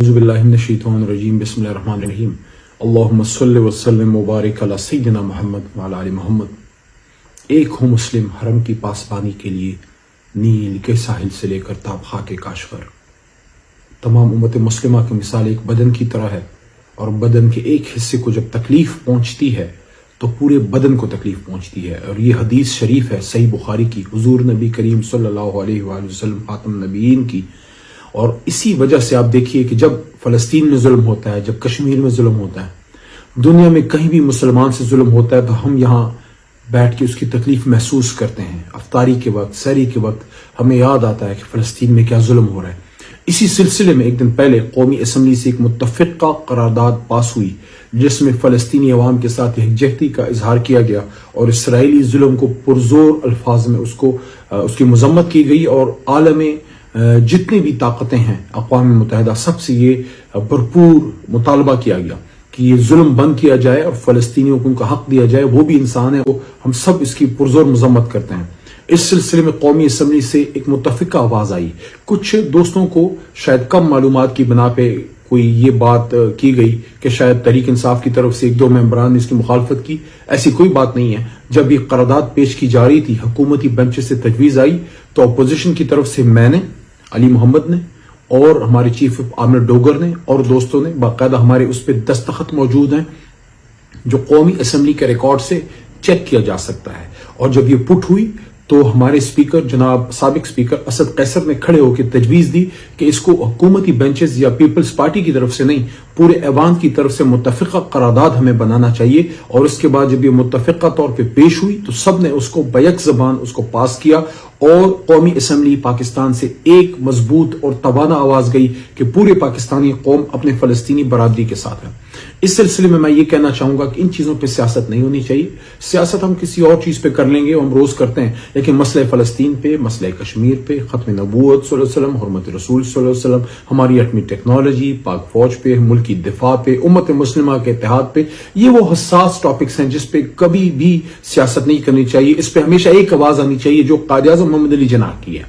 اعوذ باللہ من الشیطان الرجیم بسم اللہ الرحمن الرحیم اللہم صلی وسلم مبارک علی سیدنا محمد وعلی آل محمد۔ ایک ہو مسلم حرم کی پاسبانی کے لیے نیل کے ساحل سے لے کر تابخا کے کاشغر۔ تمام امت مسلمہ کی مثال ایک بدن کی طرح ہے، اور بدن کے ایک حصے کو جب تکلیف پہنچتی ہے تو پورے بدن کو تکلیف پہنچتی ہے۔ اور یہ حدیث شریف ہے صحیح بخاری کی، حضور نبی کریم صلی اللہ علیہ وآلہ وسلم خاتم النبیین کی۔ اور اسی وجہ سے آپ دیکھیے کہ جب فلسطین میں ظلم ہوتا ہے، جب کشمیر میں ظلم ہوتا ہے، دنیا میں کہیں بھی مسلمان سے ظلم ہوتا ہے تو ہم یہاں بیٹھ کے اس کی تکلیف محسوس کرتے ہیں۔ افطاری کے وقت، سحری کے وقت ہمیں یاد آتا ہے کہ فلسطین میں کیا ظلم ہو رہا ہے۔ اسی سلسلے میں ایک دن پہلے قومی اسمبلی سے ایک متفقہ قرارداد پاس ہوئی جس میں فلسطینی عوام کے ساتھ یکجہتی کا اظہار کیا گیا، اور اسرائیلی ظلم کو پرزور الفاظ میں اس کی مذمت کی گئی، اور عالم جتنی بھی طاقتیں ہیں، اقوام متحدہ، سب سے یہ بھرپور مطالبہ کیا گیا کہ یہ ظلم بند کیا جائے اور فلسطینیوں کو ان کا حق دیا جائے۔ وہ بھی انسان ہے، ہم سب اس کی پرزور مذمت کرتے ہیں۔ اس سلسلے میں قومی اسمبلی سے ایک متفقہ آواز آئی۔ کچھ دوستوں کو شاید کم معلومات کی بنا پہ کوئی یہ بات کی گئی کہ شاید تحریک انصاف کی طرف سے ایک دو ممبران نے اس کی مخالفت کی۔ ایسی کوئی بات نہیں ہے۔ جب یہ قرارداد پیش کی جا رہی تھی، حکومتی بینچ سے تجویز آئی تو اپوزیشن کی طرف سے میں نے، علی محمد نے، اور ہمارے چیف عامر ڈوگر نے اور دوستوں نے، باقاعدہ ہمارے اس پہ دستخط موجود ہیں جو قومی اسمبلی کے ریکارڈ سے چیک کیا جا سکتا ہے۔ اور جب یہ پٹ ہوئی تو ہمارے اسپیکر جناب سابق اسپیکر اسد قیصر نے کھڑے ہو کے تجویز دی کہ اس کو حکومتی بینچز یا پیپلز پارٹی کی طرف سے نہیں، پورے ایوان کی طرف سے متفقہ قرارداد ہمیں بنانا چاہیے۔ اور اس کے بعد جب یہ متفقہ طور پہ پیش ہوئی تو سب نے اس کو بیک زبان اس کو پاس کیا، اور قومی اسمبلی پاکستان سے ایک مضبوط اور توانا آواز گئی کہ پورے پاکستانی قوم اپنے فلسطینی برادری کے ساتھ ہے۔ اس سلسلے میں یہ کہنا چاہوں گا کہ ان چیزوں پہ سیاست نہیں ہونی چاہیے۔ سیاست ہم کسی اور چیز پہ کر لیں گے، ہم روز کرتے ہیں، لیکن مسئلہ فلسطین پہ، مسئلہ کشمیر پہ، ختم نبوت صلی اللہ علیہ وسلم، حرمت رسول صلی اللہ علیہ وسلم، ہماری ایٹمی ٹیکنالوجی، پاک فوج پہ، ملکی دفاع پہ، امت مسلمہ کے اتحاد پہ، یہ وہ حساس ٹاپکس ہیں جس پہ کبھی بھی سیاست نہیں کرنی چاہیے۔ اس پہ ہمیشہ ایک آواز آنی چاہیے جو قائد اعظم محمد علی جناح کی ہے۔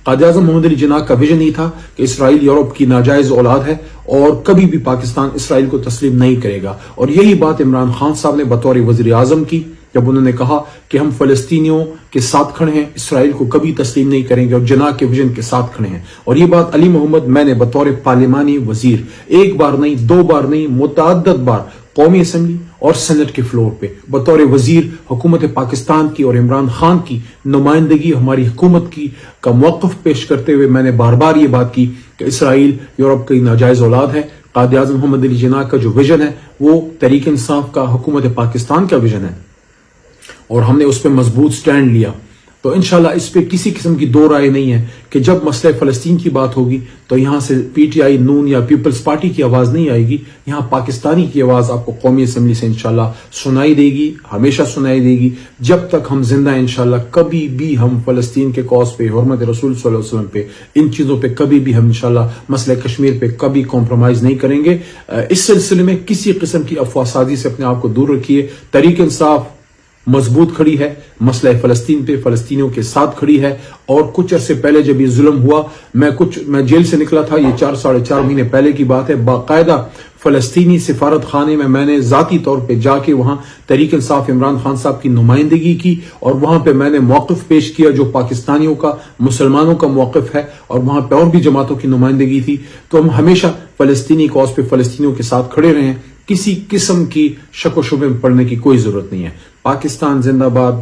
قائد اعظم محمد علی جناح کا ویژن ہی تھا کہ اسرائیل یورپ کی ناجائز اولاد ہے اور کبھی بھی پاکستان اسرائیل کو تسلیم نہیں کرے گا۔ اور یہی بات عمران خان صاحب نے بطور وزیر اعظم کی جب انہوں نے کہا کہ ہم فلسطینیوں کے ساتھ کھڑے ہیں، اسرائیل کو کبھی تسلیم نہیں کریں گے، اور جناح کے ویژن کے ساتھ کھڑے ہیں۔ اور یہ بات علی محمد میں نے بطور پارلیمانی وزیر ایک بار نہیں، دو بار نہیں، متعدد بار قومی اسمبلی اور سینٹ کے فلور پہ بطور وزیر حکومت پاکستان کی اور عمران خان کی نمائندگی ہماری حکومت کی کا موقف پیش کرتے ہوئے میں نے بار بار یہ بات کی کہ اسرائیل یورپ کی ناجائز اولاد ہے۔ قائد اعظم محمد علی جناح کا جو ویژن ہے وہ تحریک انصاف کا، حکومت پاکستان کا ویژن ہے، اور ہم نے اس پہ مضبوط سٹینڈ لیا۔ تو انشاءاللہ اس پہ کسی قسم کی دو رائے نہیں ہے کہ جب مسئلہ فلسطین کی بات ہوگی تو یہاں سے پی ٹی آئی، نون یا پیپلز پارٹی کی آواز نہیں آئے گی، یہاں پاکستانی کی آواز آپ کو قومی اسمبلی سے انشاءاللہ سنائی دے گی، ہمیشہ سنائی دے گی۔ جب تک ہم زندہ ہیں انشاءاللہ کبھی بھی ہم فلسطین کے کاز پہ، حرمت رسول صلی اللہ علیہ وسلم پہ، ان چیزوں پہ کبھی بھی ہم انشاءاللہ مسئلہ کشمیر پہ کبھی کمپرومائز نہیں کریں گے۔ اس سلسلے میں کسی قسم کی افواہ سازی سے اپنے آپ کو دور رکھیے۔ تحریک انصاف مضبوط کھڑی ہے، مسئلہ فلسطین پہ فلسطینیوں کے ساتھ کھڑی ہے۔ اور کچھ عرصے پہلے جب یہ ظلم ہوا، میں جیل سے نکلا تھا، یہ 4 مہینے پہلے کی بات ہے، باقاعدہ فلسطینی سفارت خانے میں نے ذاتی طور پہ جا کے وہاں تحریک انصاف عمران خان صاحب کی نمائندگی کی، اور وہاں پہ میں نے موقف پیش کیا جو پاکستانیوں کا، مسلمانوں کا موقف ہے، اور وہاں پہ اور بھی جماعتوں کی نمائندگی تھی۔ تو ہم ہمیشہ فلسطینی کاز پہ فلسطینیوں کے ساتھ کھڑے رہے ہیں، کسی قسم کی شک و شبے میں پڑنے کی کوئی ضرورت نہیں ہے۔ پاکستان زندہ باد،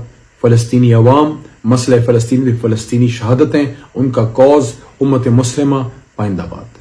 فلسطینی عوام، مسئلہ فلسطین میں فلسطینی شہادتیں، ان کا کاز، امت مسلمہ پائندہ باد۔